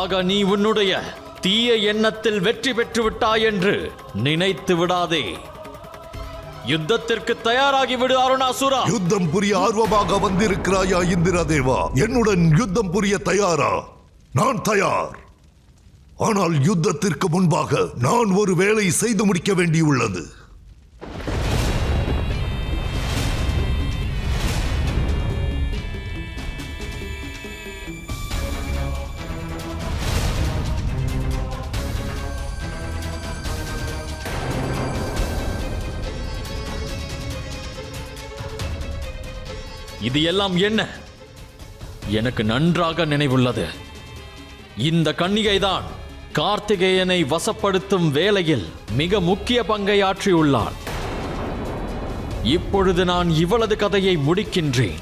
ஆக நீ உன்னுடைய தீய எண்ணத்தில் வெற்றி பெற்று விட்டாய் என்று நினைத்து விடாதே. யுத்தத்திற்கு தயாராகி விடு அருணாசுரா. யுத்தம் புரிய ஆர்வமாக வந்திருக்கிறாயா இந்திரதேவா? என்னுடன் யுத்தம் புரிய தயாரா? நான் தயார். ஆனால் யுத்தத்திற்கு முன்பாக நான் ஒரு வேலை செய்து முடிக்க வேண்டியுள்ளது. இது எல்லாம் என்ன? எனக்கு நன்றாக நினைவுள்ளது. இந்த கன்னிகைதான் கார்த்திகேயனை வசப்படுத்தும் வேளையில் மிக முக்கிய பங்கை ஆற்றியுள்ளாள். இப்பொழுது நான் இவளது கதையை முடிக்கின்றேன்.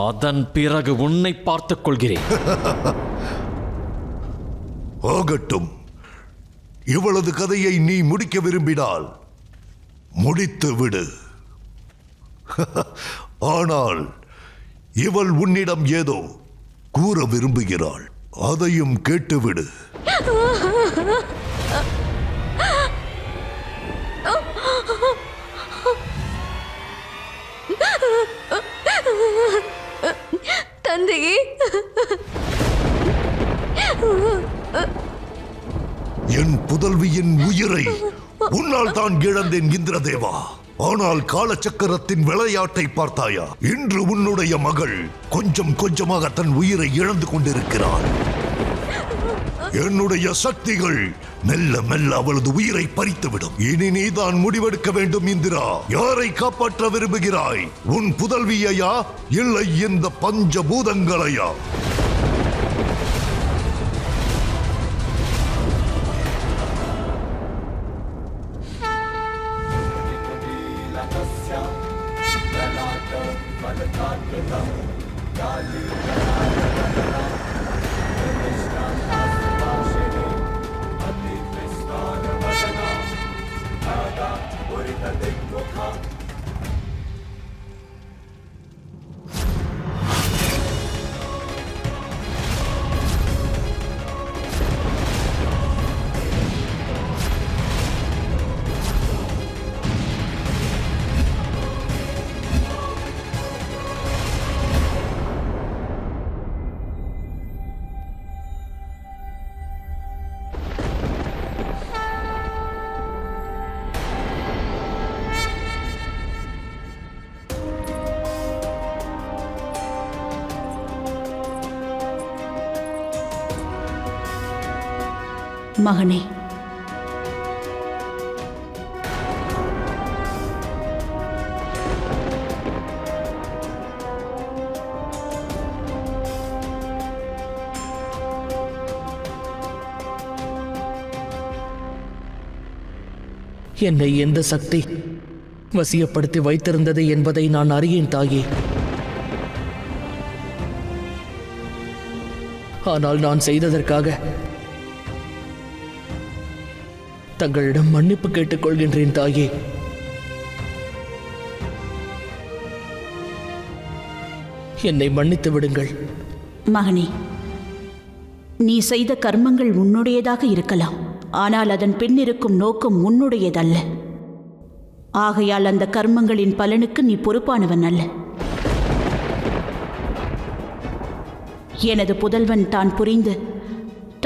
அதன் பிறகு உன்னை பார்த்துக் கொள்கிறேன். ஆகட்டும். இவளது கதையை நீ முடிக்க விரும்பினால் முடித்து விடு. ஆனால் இவள் உன்னிடம் ஏதோ கூற விரும்புகிறாள். அதையும் கேட்டுவிடு. தந்தையே, என் புதல்வியின் உயிரை உன்னால் தான் இழந்தேன் இந்திரதேவா. ஆனால் காலச்சக்கரத்தின் விளையாட்டை பார்த்தாயா? இன்று உன்னுடைய மகள் கொஞ்சம் கொஞ்சமாக தன் உயிரை இழந்து கொண்டிருக்கிறாள். என்னுடைய சக்திகள் மெல்ல மெல்ல அவளது உயிரை பறித்துவிடும். இனி நீதான் முடிவெடுக்க வேண்டும் இந்திரா. யாரை காப்பாற்ற விரும்புகிறாய்? உன் புதல்வியையா, இல்லை இந்த பஞ்சபூதங்களையா? மகனே, என்னை எந்த சக்தி வசியப்படுத்தி வைத்திருந்தது என்பதை நான் அறியேன் தாயே. ஆனால் நான் செய்ததற்காக தங்களிடம் மன்னிப்பு கேட்டுக் கொள்கின்றேன் தாயே. என்னை மன்னித்து விடுங்கள். மகனே, நீ செய்த கர்மங்கள் உன்னுடையதாக இருக்கலாம். ஆனால் அதன் பின் இருக்கும் நோக்கம் உன்னுடையதல்ல. ஆகையால் அந்த கர்மங்களின் பலனுக்கு நீ பொறுப்பானவன் அல்ல. எனது புதல்வன் தான் புரிந்து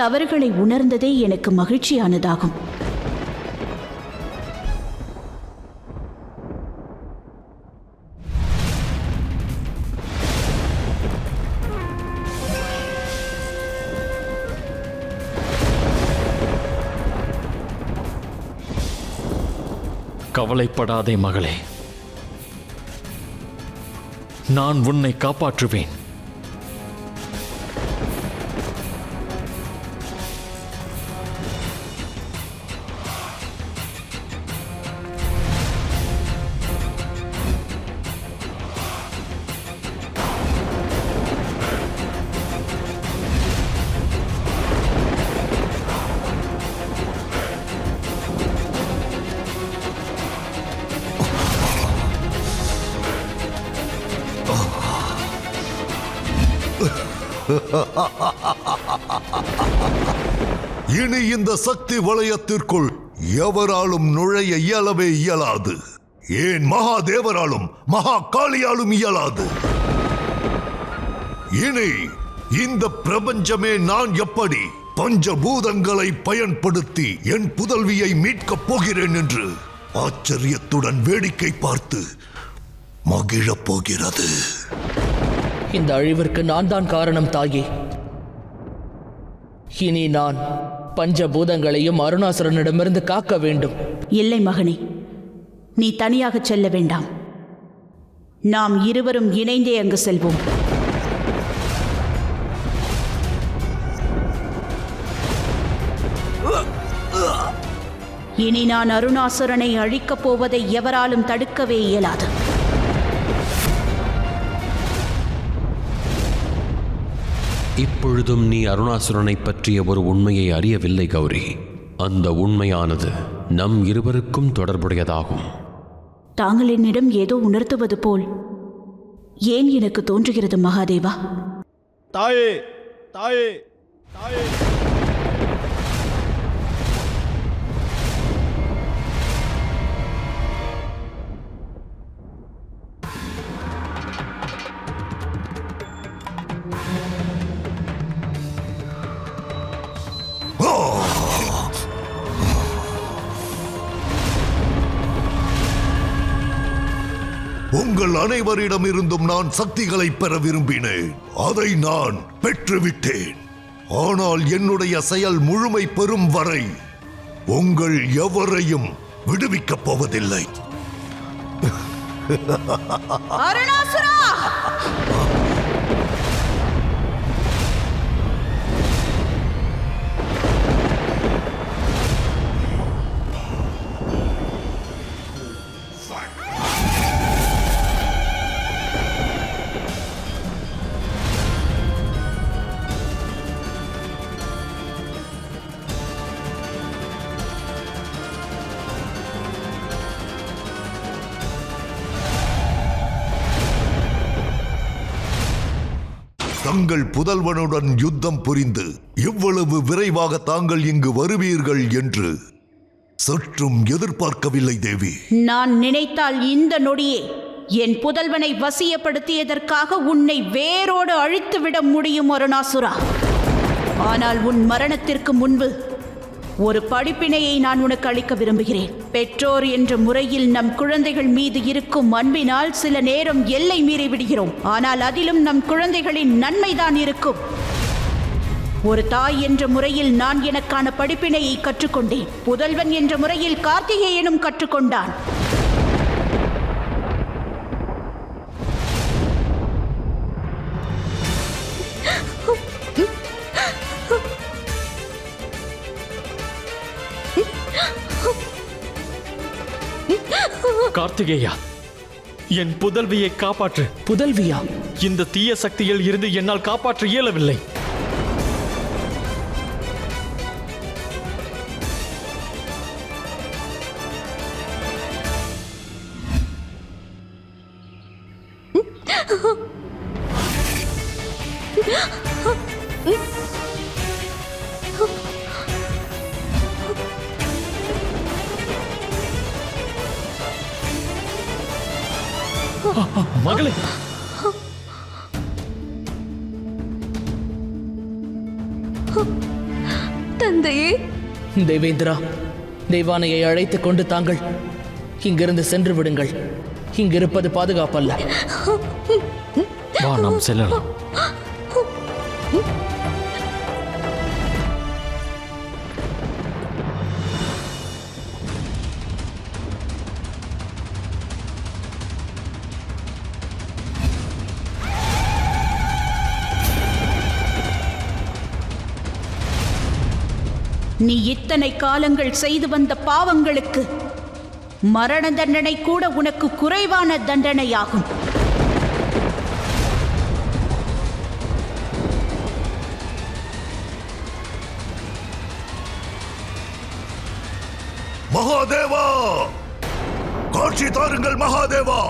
தவறுகளை உணர்ந்ததே எனக்கு மகிழ்ச்சியானதாகும். கவலைப்படாதே மகளே, நான் உன்னை காப்பாற்றுவேன். Ha ha ha ha ha ha ha! இனி இந்த சக்தி வளையத்திற்குள் எவராலும் நுழைய இயலவே இயலாது. ஏன் மகாதேவராலும் மகா காளியாலும் இயலாது. இனி இந்த பிரபஞ்சமே நான் எப்படி பஞ்சபூதங்களை பயன்படுத்தி என் புதல்வியை மீட்கப் போகிறேன் என்று ஆச்சரியத்துடன் வேடிக்கை பார்த்து மகிழப் போகிறது. இந்த அழிவிற்கு நான் தான் காரணம் தாயே. இனி நான் பஞ்சபூதங்களையும் அருணாசுரனிடமிருந்து காக்க வேண்டும். இல்லை மகனே, நீ தனியாக செல்ல வேண்டாம். நாம் இருவரும் இணைந்தே அங்கு செல்வோம். இனி நான் அருணாசுரனை அழிக்கப் போவதை எவராலும் தடுக்கவே இயலாது. இப்பொழுதும் நீ அருணாசுரனை பற்றிய ஒரு உண்மையை அறியவில்லை கௌரி. அந்த உண்மையானது நம் இருவருக்கும் தொடர்புடையதாகும். தாங்கள் என்னிடம் ஏதோ உணர்த்துவது போல் ஏன் எனக்கு தோன்றுகிறது மகாதேவா? தாயே, தாயே, தாயே. உங்கள் அனைவரிடமிருந்தும் நான் சக்திகளை பெற விரும்பினேன். அதை நான் பெற்றுவிட்டேன். ஆனால் என்னுடைய செயல் முழுமை பெறும் வரை உங்கள் எவரையும் விடுவிக்கப் போவதில்லை. அருணாசுரா! தங்கள் புதல்வனுடன் யுத்தம் புரிந்து இவ்வளவு விரைவாக தாங்கள் இங்கு வருவீர்கள் என்று சற்றும் எதிர்பார்க்கவில்லை தேவி. நான் நினைத்தால் இந்த நொடியே என் புதல்வனை வசியப்படுத்தியதற்காக உன்னை வேரோடு அழித்துவிட முடியும் அருணாசுரா. ஆனால் உன் மரணத்திற்கு முன்பு ஒரு படிப்பினையை நான் உனக்கு அளிக்க விரும்புகிறேன். பெற்றோர் என்ற முறையில் நம் குழந்தைகள் மீது இருக்கும் அன்பினால் சில நேரம் எல்லை மீறி விடுகிறோம். ஆனால் அதிலும் நம் குழந்தைகளின் நன்மைதான் இருக்கும். ஒரு தாய் என்ற முறையில் நான் எனக்கான படிப்பினையை கற்றுக்கொண்டேன். புதல்வன் என்ற முறையில் கார்த்திகேயனும் கற்றுக்கொண்டான். கார்த்திகேயா, என் புதல்வியை காப்பாற்று. புதல்வியா? இந்த தீய சக்தியில் இருந்து என்னால் காப்பாற்ற இயலவில்லை. மகளே, தந்தையே. தேவேந்திரா, தெய்வானையை அழைத்துக் கொண்டு தாங்கள் இங்கிருந்து சென்று விடுங்கள். இங்கிருப்பது பாதுகாப்பல்ல. வா, நாம் செல்லலாம். நீ இத்தனை காலங்கள் செய்து வந்த பாவங்களுக்கு மரண தண்டனை கூட உனக்கு குறைவான தண்டனையாகும். மகாதேவா, காட்சி தாருங்கள் மகாதேவா.